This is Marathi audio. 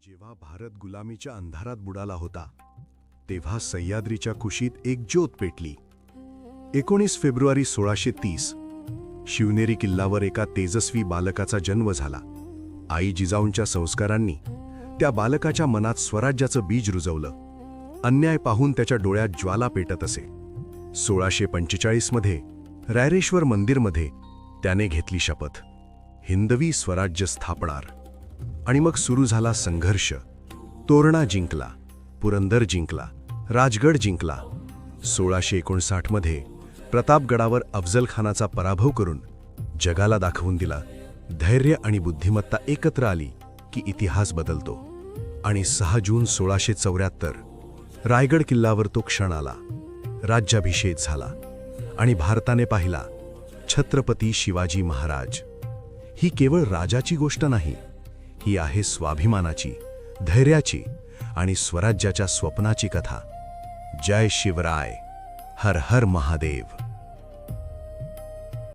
जेव्हा भारत गुलामीच्या अंधारात बुडाला होता तेव्हा सह्याद्रीच्या कुशीत एक ज्योत पेटली. 19 फेब्रुवारी 1630 शिवनेरी किल्ल्यावर एका तेजस्वी बालकाचा जन्म झाला. आई जिजाऊंच्या संस्कारांनी त्या बालकाच्या मनात स्वराज्याचं बीज रुजवलं. अन्याय पाहून त्याच्या डोळ्यात ज्वाला पेटत असे. 1645 मध्ये रायरेश्वर मंदिरमध्ये त्याने घेतली शपथ, हिंदवी स्वराज्य स्थापणार. आणि मग सुरू झाला संघर्ष. तोरणा जिंकला, पुरंदर जिंकला, राजगड जिंकला. 1659 मध्ये प्रतापगडावर अफजल खानाचा पराभव करून जगाला दाखवून दिला, धैर्य आणि बुद्धिमत्ता एकत्र आली की इतिहास बदलतो. आणि 6 जून 1674 रायगड किल्ल्यावर तो क्षण आला. राज्याभिषेक झाला आणि भारताने पाहिला छत्रपती शिवाजी महाराज. ही केवळ राजाची गोष्ट नाही, ही आहे स्वाभिमानाची, धैर्याची आणि स्वराज्याच्या स्वप्नाची कथा. जय शिवराय. हर हर महादेव.